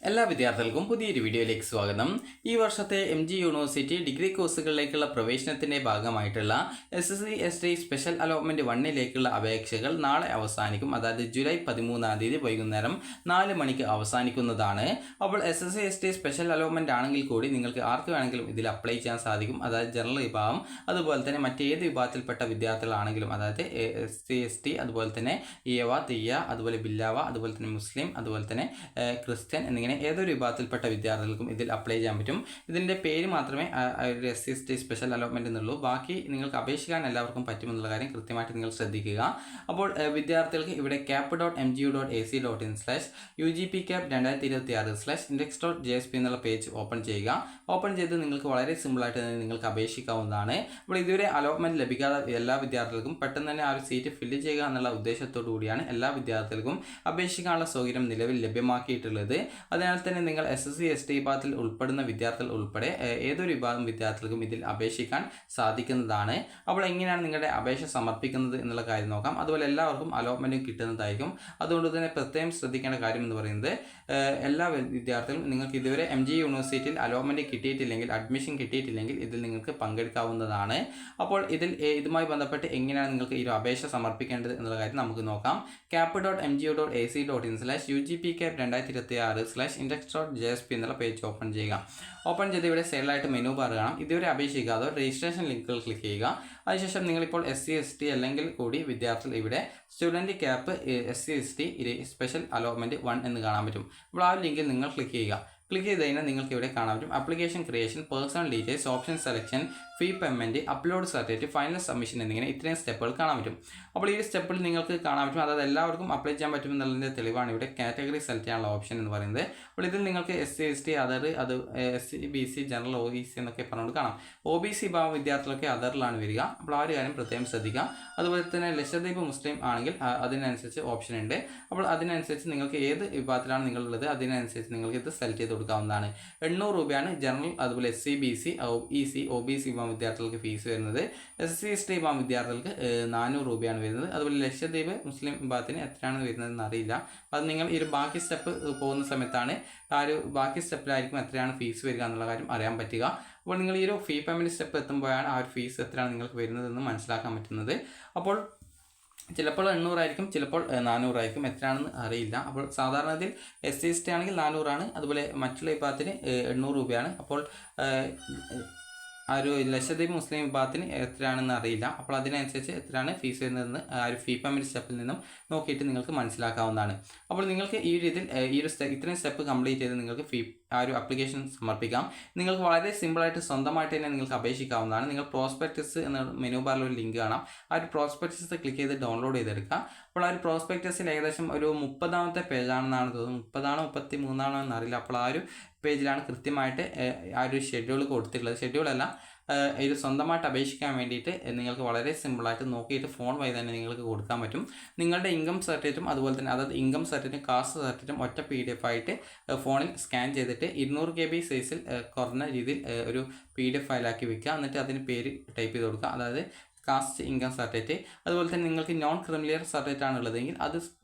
എല്ലാ വിദ്യാർത്ഥികൾക്കും പുതിയൊരു വീഡിയോയിലേക്ക് സ്വാഗതം. ഈ വർഷത്തെ MG യൂണിവേഴ്സിറ്റി ഡിഗ്രി കോഴ്സുകളിലേക്കുള്ള പ്രവേശനത്തിൻ്റെ ഭാഗമായിട്ടുള്ള SSC ST സ്പെഷ്യൽ അലോട്ട്മെൻറ്റ് 1ലേക്കുള്ള അപേക്ഷകൾ നാളെ അവസാനിക്കും. അതായത് ജൂലൈ 13-ാം തീയതി വൈകുന്നേരം 4 മണിക്ക് അവസാനിക്കുന്നതാണ്. അപ്പോൾ SSC ST സ്പെഷ്യൽ അലോട്ട്മെൻറ്റ് ആണെങ്കിൽ കൂടി നിങ്ങൾക്ക് ആർക്ക് വേണമെങ്കിലും ഇതിൽ അപ്ലൈ ചെയ്യാൻ സാധിക്കും. അതായത് ജനറൽ വിഭാഗം, അതുപോലെ തന്നെ മറ്റേത് വിഭാഗത്തിൽപ്പെട്ട വിദ്യാർത്ഥികളാണെങ്കിലും, അതായത് SC ST, അതുപോലെ തന്നെ ഈയവ, തീയ, അതുപോലെ ബില്ലാവ, അതുപോലെ തന്നെ മുസ്ലിം, അതുപോലെ തന്നെ ക്രിസ്ത്യൻ എന്നിങ്ങനെ ഏതൊരു വിഭാഗത്തിൽപ്പെട്ട വിദ്യാർത്ഥികൾക്കും ഇതിൽ അപ്ലൈ ചെയ്യാൻ പറ്റും. ഇതിൻ്റെ പേര് മാത്രമേ SC ST സ്പെഷ്യൽ അലോട്ട്മെൻറ്റ് എന്നുള്ളൂ. ബാക്കി നിങ്ങൾക്ക് അപേക്ഷിക്കാൻ എല്ലാവർക്കും പറ്റുമെന്നുള്ള കാര്യം കൃത്യമായിട്ട് നിങ്ങൾ ശ്രദ്ധിക്കുക. അപ്പോൾ വിദ്യാർത്ഥികൾക്ക് ഇവിടെ cap.mgu.ac.in/UGPCAP2026/index.jsp എന്നുള്ള പേജ് ഓപ്പൺ ചെയ്യുക. ഓപ്പൺ ചെയ്ത് നിങ്ങൾക്ക് വളരെ സിമ്പിളായിട്ട് നിങ്ങൾക്ക് അപേക്ഷിക്കാവുന്നതാണ്. അപ്പോൾ ഇതുവരെ അലോട്ട്മെൻറ്റ് ലഭിക്കാത്ത എല്ലാ വിദ്യാർത്ഥികൾക്കും പെട്ടെന്ന് തന്നെ ആ ഒരു സീറ്റ് ഫില്ല് ചെയ്യുക എന്നുള്ള ഉദ്ദേശത്തോടു കൂടിയാണ് എല്ലാ വിദ്യാർത്ഥികൾക്കും അപേക്ഷിക്കാനുള്ള സൗകര്യം നിലവിൽ ലഭ്യമാക്കിയിട്ടുള്ളത്. അതിനാൽ തന്നെ നിങ്ങൾ SSC ST വിഭാഗത്തിൽ ഉൾപ്പെടുന്ന വിദ്യാർത്ഥികൾ ഉൾപ്പെടെ ഏതൊരു വിഭാഗം വിദ്യാർത്ഥികൾക്കും ഇതിൽ അപേക്ഷിക്കാൻ സാധിക്കുന്നതാണ്. അപ്പോൾ എങ്ങനെയാണ് നിങ്ങളുടെ അപേക്ഷ സമർപ്പിക്കുന്നത് എന്നുള്ള കാര്യം നോക്കാം. അതുപോലെ എല്ലാവർക്കും അലോട്ട്മെൻറ്റും കിട്ടുന്നതായിരിക്കും. അതുകൊണ്ട് തന്നെ പ്രത്യേകം ശ്രദ്ധിക്കേണ്ട കാര്യം എന്ന് പറയുന്നത്, എല്ലാ വിദ്യാർത്ഥികളും നിങ്ങൾക്ക് ഇതുവരെ MG യൂണിവേഴ്സിറ്റിയിൽ അലോട്ട്മെൻറ്റ് കിട്ടിയിട്ടില്ലെങ്കിൽ, അഡ്മിഷൻ കിട്ടിയിട്ടില്ലെങ്കിൽ ഇതിൽ നിങ്ങൾക്ക് പങ്കെടുക്കാവുന്നതാണ്. അപ്പോൾ ഇതുമായി ബന്ധപ്പെട്ട് എങ്ങനെയാണ് നിങ്ങൾക്ക് ഈ ഒരു അപേക്ഷ സമർപ്പിക്കേണ്ടത് എന്നുള്ള കാര്യം നമുക്ക് നോക്കാം. cap.mgu.ac.in/UGPCAP2026/index.jsp എന്നുള്ള പേജ് ഓപ്പൺ ചെയ്യുക. ഓപ്പൺ ചെയ്ത് ഇവിടെ സൈഡിലായിട്ട് മെനു ബാർ കാണാം. ഇതുവരെ അപേക്ഷിക്കാതെ രജിസ്ട്രേഷൻ ലിങ്കുകൾ ക്ലിക്ക് ചെയ്യുക. അതിനുശേഷം നിങ്ങളിപ്പോൾ SC ST അല്ലെങ്കിൽ കൂടി വിദ്യാർത്ഥികൾ ഇവിടെ student cap SC ST special allotment 1 എന്ന് കാണാൻ പറ്റും. അപ്പോൾ ആ ലിങ്കിൽ നിങ്ങൾ ക്ലിക്ക് ചെയ്യുക. ക്ലിക്ക് ചെയ്ത് കഴിഞ്ഞാൽ നിങ്ങൾക്ക് ഇവിടെ കാണാൻ പറ്റും application creation, personal details, option selection, ഫീ payment, upload certificate, final submission എന്നിങ്ങനെ ഇത്രയും സ്റ്റെപ്പുകൾ കാണാൻ പറ്റും. അപ്പോൾ ഈ സ്റ്റെപ്പിൽ നിങ്ങൾക്ക് കാണാൻ പറ്റും, അതായത് എല്ലാവർക്കും അപ്ലൈ ചെയ്യാൻ പറ്റുമെന്നുള്ളതിൻ്റെ തെളിവാണ് ഇവിടെ കാറ്റഗറി സെലക്ട് ചെയ്യാനുള്ള ഓപ്ഷൻ എന്ന് പറയുന്നത്. അപ്പോൾ ഇതിൽ നിങ്ങൾക്ക് SC ST, അതർ, അത് SC BC, ജനറൽ, OBC എന്നൊക്കെ പറഞ്ഞുകൊണ്ട് കാണാം. OBC വിഭാഗം വിദ്യാർത്ഥികളൊക്കെ അതറിലാണ് വരിക. അപ്പോൾ ആ ഒരു കാര്യം പ്രത്യേകം ശ്രദ്ധിക്കുക. അതുപോലെ തന്നെ ലക്ഷദ്വീപ് മുസ്ലിം ആണെങ്കിൽ അതിനനുസരിച്ച് ഓപ്ഷൻ ഉണ്ട്. അപ്പോൾ അതിനനുസരിച്ച് നിങ്ങൾക്ക് ഏത് വിഭാഗത്തിലാണ് നിങ്ങളുള്ളത് അതിനനുസരിച്ച് നിങ്ങൾക്ക് ഇത് സെലക്ട് ചെയ്ത് കൊടുക്കാവുന്നതാണ്. 800 രൂപയാണ് ജനറൽ, അതുപോലെ SC BC, OBC വിഭാഗം വിദ്യാർത്ഥികൾക്ക് ഫീസ് വരുന്നത്. SC ST വിഭാഗം വിദ്യാർത്ഥികൾക്ക് 400 രൂപയാണ് വരുന്നത്. അതുപോലെ ലക്ഷദ്വീപ് മുസ്ലിം വിഭാഗത്തിന് എത്രയാണ് വരുന്നതെന്ന് അറിയില്ല. അത് നിങ്ങൾ ഈ ഒരു ബാക്കി സ്റ്റെപ്പ് പോകുന്ന സമയത്താണ് ആ ഒരു ബാക്കി സ്റ്റെപ്പിലായിരിക്കും എത്രയാണ് ഫീസ് വരിക എന്നുള്ള കാര്യം അറിയാൻ പറ്റുക. അപ്പോൾ നിങ്ങൾ ഈ ഒരു ഫീ പേയ്മെൻറ്റ് സ്റ്റെപ്പ് എത്തുമ്പോഴാണ് ആ ഒരു ഫീസ് എത്രയാണ് നിങ്ങൾക്ക് വരുന്നതെന്ന് മനസ്സിലാക്കാൻ പറ്റുന്നത്. അപ്പോൾ ചിലപ്പോൾ 800 ആയിരിക്കും, ചിലപ്പോൾ 400 ആയിരിക്കും, എത്രയാണെന്ന് അറിയില്ല. അപ്പോൾ സാധാരണ ഇതിൽ SC ST ആണെങ്കിൽ 400 ആണ്, അതുപോലെ മറ്റുള്ള വിഭാഗത്തിന് 800 രൂപയാണ്. അപ്പോൾ ആ ഒരു ലക്ഷദ്വീപ് മുസ്ലിം വിഭാഗത്തിന് എത്രയാണെന്ന് അറിയില്ല. അപ്പോൾ അതിനനുസരിച്ച് എത്രയാണ് ഫീസ് വരുന്നതെന്ന് ആ ഒരു ഫീ പേയ്മെൻറ്റ് സ്റ്റെപ്പിൽ നിന്നും നോക്കിയിട്ട് നിങ്ങൾക്ക് മനസ്സിലാക്കാവുന്നതാണ്. അപ്പോൾ നിങ്ങൾക്ക് ഈ രീതിയിൽ ഇത്രയും സ്റ്റെപ്പ് കംപ്ലീറ്റ് ചെയ്ത് നിങ്ങൾക്ക് ആ ഒരു ആപ്ലിക്കേഷൻ സമർപ്പിക്കാം. നിങ്ങൾക്ക് വളരെ സിമ്പിളായിട്ട് സ്വന്തമായിട്ട് തന്നെ നിങ്ങൾക്ക് അപേക്ഷിക്കാവുന്നതാണ്. നിങ്ങൾ പ്രോസ്പെക്ടസ് എന്ന മെനു ബാറിൽ ഒരു ലിങ്ക് കാണാം. ആ ഒരു പ്രോസ്പെക്ടസ് ക്ലിക്ക് ചെയ്ത് ഡൗൺലോഡ് ചെയ്തെടുക്കുക. അപ്പോൾ ആ ഒരു പ്രോസ്പെക്ടസിൽ ഏകദേശം ഒരു 30ാമത്തെ പേജാണെന്നാണ് തോന്നുന്നത്. 30ആണോ 33ആണോ എന്നറിയില്ല. അപ്പോൾ ആ ഒരു പേജിലാണ് കൃത്യമായിട്ട് ആ ഒരു ഷെഡ്യൂൾ കൊടുത്തിട്ടുള്ളത്. ഷെഡ്യൂളല്ല, ഇത് സ്വന്തമായിട്ട് അപേക്ഷിക്കാൻ വേണ്ടിയിട്ട് നിങ്ങൾക്ക് വളരെ സിമ്പിളായിട്ട് നോക്കിയിട്ട് ഫോൺ വഴി തന്നെ നിങ്ങൾക്ക് കൊടുക്കാൻ പറ്റും. നിങ്ങളുടെ ഇൻകം സർട്ടിഫിക്കറ്റും അതുപോലെ തന്നെ അതായത് ഇൻകം സർട്ടിഫിക്കറ്റും കാസ്റ്റ് സർട്ടിഫിക്കറ്റും ഒറ്റ PDF ആയിട്ട് ഫോണിൽ സ്കാൻ ചെയ്തിട്ട് 200 KB സൈസിൽ കുറഞ്ഞ രീതിയിൽ ഒരു PDF ഫയലാക്കി വെക്കുക. എന്നിട്ട് അതിന് പേര് ടൈപ്പ് ചെയ്ത് കൊടുക്കുക, അതായത് കാസ്റ്റ് ഇൻകം സർട്ടിഫിക്കറ്റ്. അതുപോലെ തന്നെ നിങ്ങൾക്ക് നോൺ ക്രിമിനൽ സർട്ടിഫിക്കറ്റ് ആണുള്ളതെങ്കിൽ അത്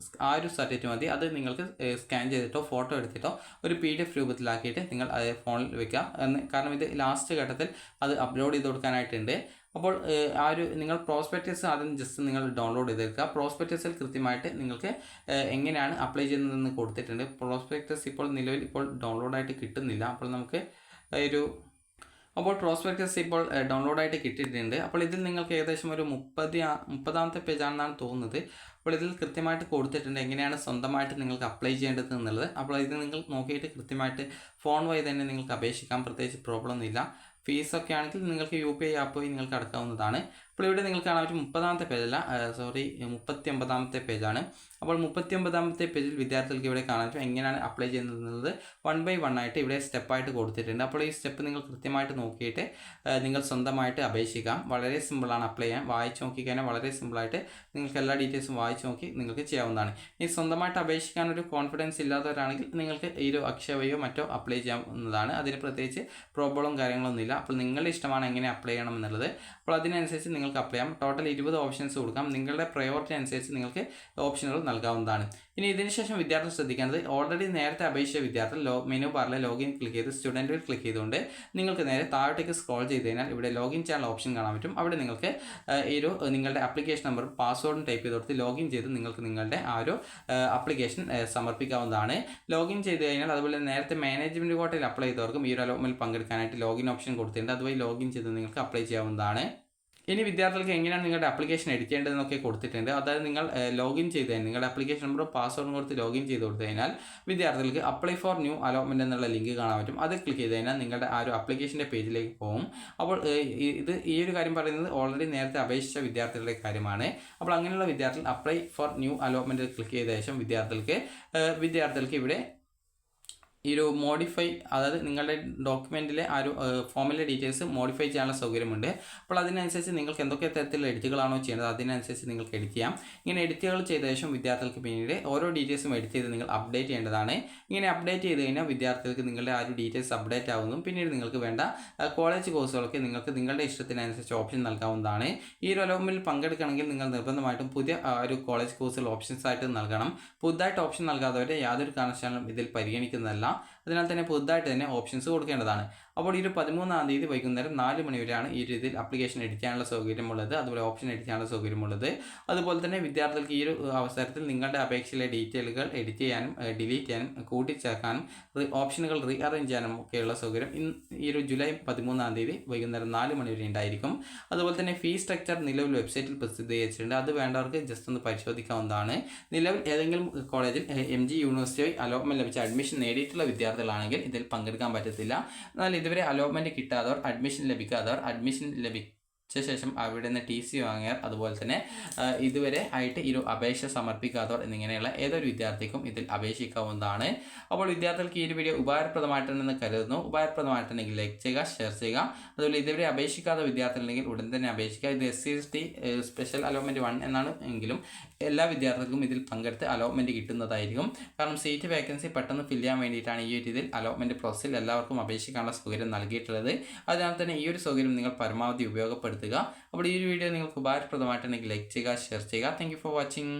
ആ ഒരു സർട്ടിഫിക്കറ്റ് മതി. അത് നിങ്ങൾക്ക് സ്കാൻ ചെയ്തിട്ടോ ഫോട്ടോ എടുത്തിട്ടോ ഒരു PDF രൂപത്തിലാക്കിയിട്ട് നിങ്ങൾ ഫോണിൽ വെക്കുക. കാരണം ഇത് ലാസ്റ്റ് ഘട്ടത്തിൽ അത് അപ്ലോഡ് ചെയ്ത് കൊടുക്കാനായിട്ടുണ്ട്. അപ്പോൾ ആ ഒരു നിങ്ങൾ പ്രോസ്പെക്ടസ് ആദ്യം ജസ്റ്റ് നിങ്ങൾ ഡൗൺലോഡ് ചെയ്തെടുക്കുക. പ്രോസ്പെക്ടസിൽ കൃത്യമായിട്ട് നിങ്ങൾക്ക് എങ്ങനെയാണ് അപ്ലൈ ചെയ്യുന്നതെന്ന് കൊടുത്തിട്ടുണ്ട്. പ്രോസ്പെക്ടസ് ഇപ്പോൾ നിലവിൽ ഡൗൺലോഡായിട്ട് കിട്ടുന്നില്ല. അപ്പോൾ നമുക്ക് അപ്പോൾ പ്രോസ്പെക്ടസ് ഇപ്പോൾ ഡൗൺലോഡായിട്ട് കിട്ടിയിട്ടുണ്ട്. അപ്പോൾ ഇതിൽ നിങ്ങൾക്ക് ഏകദേശം ഒരു 30ാമത്തെ പേജാണെന്നാണ് തോന്നുന്നത്. അപ്പോൾ ഇതിൽ കൃത്യമായിട്ട് കൊടുത്തിട്ടുണ്ട് എങ്ങനെയാണ് സ്വന്തമായിട്ട് നിങ്ങൾക്ക് അപ്ലൈ ചെയ്യേണ്ടത് എന്നുള്ളത്. അപ്പോൾ ഇത് നിങ്ങൾ നോക്കിയിട്ട് കൃത്യമായിട്ട് ഫോൺ വഴി തന്നെ നിങ്ങൾക്ക് അപേക്ഷിക്കാം, പ്രത്യേകിച്ച് പ്രോബ്ലം ഒന്നുമില്ല. ഫീസൊക്കെ ആണെങ്കിൽ നിങ്ങൾക്ക് UPI ആപ്പ് വഴി നിങ്ങൾക്ക് അടക്കാവുന്നതാണ്. അപ്പോൾ ഇവിടെ നിങ്ങൾക്ക് കാണാൻ പറ്റും 30ാമത്തെ പേജല്ല, 39ാമത്തെ പേജാണ്. അപ്പോൾ 39ാമത്തെ പേജിൽ വിദ്യാർത്ഥികൾക്ക് ഇവിടെ കാണാൻ പറ്റും എങ്ങനെയാണ് അപ്ലൈ ചെയ്യുന്നത് 1 by 1 ആയിട്ട് ഇവിടെ സ്റ്റെപ്പായിട്ട് കൊടുത്തിട്ടുണ്ട്. അപ്പോൾ ഈ സ്റ്റെപ്പ് നിങ്ങൾ കൃത്യമായിട്ട് നോക്കിയിട്ട് നിങ്ങൾ സ്വന്തമായിട്ട് അപേക്ഷിക്കാം. വളരെ സിമ്പിളാണ് അപ്ലൈ ചെയ്യാൻ. വായിച്ച് നോക്കിക്കഴിഞ്ഞാൽ വളരെ സിമ്പിളായിട്ട് നിങ്ങൾക്ക് എല്ലാ ഡീറ്റെയിൽസും വായിച്ച് നോക്കി നിങ്ങൾക്ക് ചെയ്യാവുന്നതാണ്. ഈ സ്വന്തമായിട്ട് അപേക്ഷിക്കാൻ ഒരു കോൺഫിഡൻസ് ഇല്ലാത്തവരാണെങ്കിൽ നിങ്ങൾക്ക് ഈ ഒരു അക്ഷയ വഴിയോ മറ്റോ അപ്ലൈ ചെയ്യാവുന്നതാണ്. അതിന് പ്രത്യേകിച്ച് പ്രോബ്ലം കാര്യങ്ങളൊന്നുമില്ല. അപ്പോൾ നിങ്ങളുടെ ഇഷ്ടമാണ് എങ്ങനെ അപ്ലൈ ചെയ്യണം എന്നുള്ളത്. അപ്പോൾ അതിനനുസരിച്ച് നിങ്ങൾ നിങ്ങൾക്ക് അപ്ലൈ ചെയ്യാം. ടോട്ടൽ 20 ഓപ്ഷൻസ് കൊടുക്കാം. നിങ്ങളുടെ പ്രയോറിറ്റി അനുസരിച്ച് നിങ്ങൾക്ക് ഓപ്ഷനുകൾ നൽകാവുന്നതാണ്. ഇനി ഇതിന് ശേഷം വിദ്യാർത്ഥി ശ്രദ്ധിക്കേണ്ടത്, ഓൾറെഡി നേരത്തെ അപേക്ഷിച്ച വിദ്യാർത്ഥി മെനു ബാറിലെ ലോഗിൻ ക്ലിക്ക് ചെയ്ത് സ്റ്റുഡൻറ്റിൽ ക്ലിക്ക് ചെയ്തുകൊണ്ട് നിങ്ങൾക്ക് നേരെ താഴോട്ടേക്ക് സ്ക്രോൾ ചെയ്ത് കഴിഞ്ഞാൽ ഇവിടെ ലോഗിൻ ചെയ്യാനുള്ള ഓപ്ഷൻ കാണാൻ പറ്റും. അവിടെ നിങ്ങൾക്ക് നിങ്ങളുടെ ആപ്ലിക്കേഷൻ നമ്പറും പാസ്വേഡും ടൈപ്പ് ചെയ്ത് കൊടുത്ത് ലോഗിൻ ചെയ്ത് നിങ്ങൾക്ക് നിങ്ങളുടെ ആ ഒരു ആപ്ലിക്കേഷൻ സമർപ്പിക്കാവുന്നതാണ്. ലോഗിൻ ചെയ്ത് കഴിഞ്ഞാൽ അതുപോലെ നേരത്തെ മാനേജ്മെൻറ്റ് കോട്ടയിൽ അപ്ലൈ ചെയ്തവർക്കും ഈ ഒരു അലോട്ട്മെൻറ്റിൽ പങ്കെടുക്കാനായിട്ട് ലോഗിൻ ഓപ്ഷൻ കൊടുത്തിട്ടുണ്ട്. അതുവഴി ലോഗിൻ ചെയ്ത് നിങ്ങൾക്ക് അപ്ലൈ ചെയ്യാവുന്നതാണ്. ഇനി വിദ്യാർത്ഥികൾക്ക് എങ്ങനെയാണ് നിങ്ങളുടെ ആപ്ലിക്കേഷൻ എടുക്കേണ്ടതെന്നൊക്കെ കൊടുത്തിട്ടുണ്ട്. അതായത് നിങ്ങൾ ലോഗിൻ ചെയ്ത് കഴിഞ്ഞാൽ നിങ്ങളുടെ ആപ്ലിക്കേഷൻ നമ്പറും പാസ്വേഡും കൊടുത്ത് ലോഗിൻ ചെയ്ത് കൊടുത്തു കഴിഞ്ഞാൽ വിദ്യാർത്ഥികൾക്ക് അപ്ലൈ ഫോർ ന്യൂ അലോട്ട്മെൻറ്റ് എന്നുള്ള ലിങ്ക് കാണാൻ പറ്റും. അത് ക്ലിക്ക് ചെയ്ത് കഴിഞ്ഞാൽ നിങ്ങളുടെ ആ ഒരു ആപ്ലിക്കേഷൻ്റെ പേജിലേക്ക് പോകും. അപ്പോൾ ഈ ഒരു കാര്യം പറയുന്നത് ഓൾറെഡി നേരത്തെ അപേക്ഷിച്ച വിദ്യാർത്ഥികളുടെ കാര്യമാണ്. അപ്പോൾ അങ്ങനെയുള്ള വിദ്യാർത്ഥികൾ apply for new allotment click ചെയ്ത ശേഷം വിദ്യാർത്ഥികൾക്ക് ഇവിടെ ഈ ഒരു മോഡിഫൈ, അതായത് നിങ്ങളുടെ ഡോക്യുമെൻറ്റിലെ ആ ഒരു ഫോമിലെ ഡീറ്റെയിൽസ് മോഡിഫൈ ചെയ്യാനുള്ള സൗകര്യമുണ്ട്. അപ്പോൾ അതിനനുസരിച്ച് നിങ്ങൾക്ക് എന്തൊക്കെ തരത്തിലുള്ള എഡിറ്റുകളാണോ ചെയ്യേണ്ടത് അതിനനുസരിച്ച് നിങ്ങൾക്ക് എഡിറ്റ് ചെയ്യാം. ഇങ്ങനെ എഡിറ്റുകൾ ചെയ്ത ശേഷം വിദ്യാർത്ഥികൾക്ക് പിന്നീട് ഓരോ ഡീറ്റെയിൽസും എഡിറ്റ് ചെയ്ത് നിങ്ങൾ അപ്ഡേറ്റ് ചെയ്യേണ്ടതാണ്. ഇങ്ങനെ അപ്ഡേറ്റ് ചെയ്ത് കഴിഞ്ഞാൽ വിദ്യാർത്ഥികൾക്ക് നിങ്ങളുടെ ആ ഒരു ഡീറ്റെയിൽസ് അപ്ഡേറ്റ് ആവുന്നതും പിന്നീട് നിങ്ങൾക്ക് വേണ്ട കോളേജ് കോഴ്സുകളൊക്കെ നിങ്ങൾക്ക് നിങ്ങളുടെ ഇഷ്ടത്തിനനുസരിച്ച് ഓപ്ഷൻ നൽകാവുന്നതാണ്. ഈ ഒരു അലോട്ട്മെൻറ്റിൽ പങ്കെടുക്കണമെങ്കിൽ നിങ്ങൾ നിർബന്ധമായിട്ടും പുതിയ ഒരു കോളേജ് കോഴ്സുകൾ ഓപ്ഷൻസ് ആയിട്ട് നൽകണം. പുതുതായിട്ട് ഓപ്ഷൻ നൽകാത്തവരെ യാതൊരു കാരണവശാലും ഇതിൽ പരിഗണിക്കുന്നതല്ല. അതിനാൽ തന്നെ പുതുതായിട്ട് തന്നെ ഓപ്ഷൻസ് കൊടുക്കേണ്ടതാണ്. അപ്പോൾ ഈ ഒരു 13-ാം തീയതി വൈകുന്നേരം 4 മണി വരെയാണ് ഈ രീതിയിൽ ആപ്ലിക്കേഷൻ എഡിറ്റ് ചെയ്യാനുള്ള സൗകര്യമുള്ളത്, അതുപോലെ ഓപ്ഷൻ എഡിറ്റ് ചെയ്യാനുള്ള സൗകര്യമുള്ളത്. അതുപോലെ തന്നെ വിദ്യാർത്ഥികൾക്ക് ഈ ഒരു അവസരത്തിൽ നിങ്ങളുടെ അപേക്ഷയിലെ ഡീറ്റെയിലുകൾ എഡിറ്റ് ചെയ്യാനും ഡിലീറ്റ് ചെയ്യാനും കൂട്ടിച്ചേർക്കാനും ഓപ്ഷനുകൾ റീഅറേഞ്ച് ചെയ്യാനും ഒക്കെയുള്ള സൗകര്യം ഈ ഒരു ജൂലൈ 13-ാം തീയതി വൈകുന്നേരം 4 മണി വരെ ഉണ്ടായിരിക്കും. അതുപോലെ തന്നെ ഫീ സ്ട്രക്ചർ നിലവിൽ വെബ്സൈറ്റിൽ പ്രസിദ്ധീകരിച്ചിട്ടുണ്ട്. അത് വേണ്ടവർക്ക് ജസ്റ്റ് ഒന്ന് പരിശോധിക്കാവുന്നതാണ്. നിലവിൽ ഏതെങ്കിലും കോളേജിൽ MG യൂണിവേഴ്സിറ്റി അലോട്ട്മെൻറ്റ് ലഭിച്ച അഡ്മിഷൻ നേടിയിട്ടുള്ള വിദ്യാർത്ഥികളാണെങ്കിൽ ഇതിൽ പങ്കെടുക്കാൻ പറ്റത്തില്ല. എന്നാൽ ഇതുവരെ അലോട്ട്മെൻറ്റ് കിട്ടാത്തവർ, അഡ്മിഷൻ ലഭിച്ച ശേഷം അവിടെ നിന്ന് TC വാങ്ങിയവർ, അതുപോലെ തന്നെ ഇതുവരെ ആയിട്ട് ഈ ഒരു അപേക്ഷ സമർപ്പിക്കാത്തവർ എന്നിങ്ങനെയുള്ള ഏതൊരു വിദ്യാർത്ഥിക്കും ഇതിൽ അപേക്ഷിക്കാവുന്നതാണ്. അപ്പോൾ വിദ്യാർത്ഥികൾക്ക് ഈ ഒരു വീഡിയോ ഉപകാരപ്രദമായിട്ടുണ്ടെന്ന് കരുതുന്നു. ഉപകാരപ്രദമായിട്ടുണ്ടെങ്കിൽ ലൈക്ക് ചെയ്യുക, ഷെയർ ചെയ്യുക. അതുപോലെ ഇതുവരെ അപേക്ഷിക്കാത്ത വിദ്യാർത്ഥികളുണ്ടെങ്കിൽ ഉടൻ തന്നെ അപേക്ഷിക്കുക. ഇത് SC/ST സ്പെഷ്യൽ അലോട്ട്മെൻറ്റ് 1 എന്നാണ് എങ്കിലും എല്ലാ വിദ്യാർത്ഥികൾക്കും ഇതിൽ പങ്കെടുത്ത് അലോട്ട്മെൻറ്റ് കിട്ടുന്നതായിരിക്കും. കാരണം സീറ്റ് വേക്കൻസി പെട്ടെന്ന് ഫില്ല് ചെയ്യാൻ വേണ്ടിയിട്ടാണ് ഈ ഒരു രീതിയിൽ അലോട്ട്മെൻറ്റ് പ്രോസസ്സിൽ എല്ലാവർക്കും അപേക്ഷിക്കാനുള്ള സൗകര്യം നൽകിയിട്ടുള്ളത്. അതിനാൽ തന്നെ ഈ ഒരു സൗകര്യം നിങ്ങൾ പരമാവധി ഉപയോഗപ്പെടുത്തുക. അപ്പോൾ ഈ ഒരു വീഡിയോ നിങ്ങൾക്ക് ഉപകാരപ്രദമായിട്ടുണ്ടെങ്കിൽ ലൈക്ക് ചെയ്യുക, ഷെയർ ചെയ്യുക. Thank you for watching.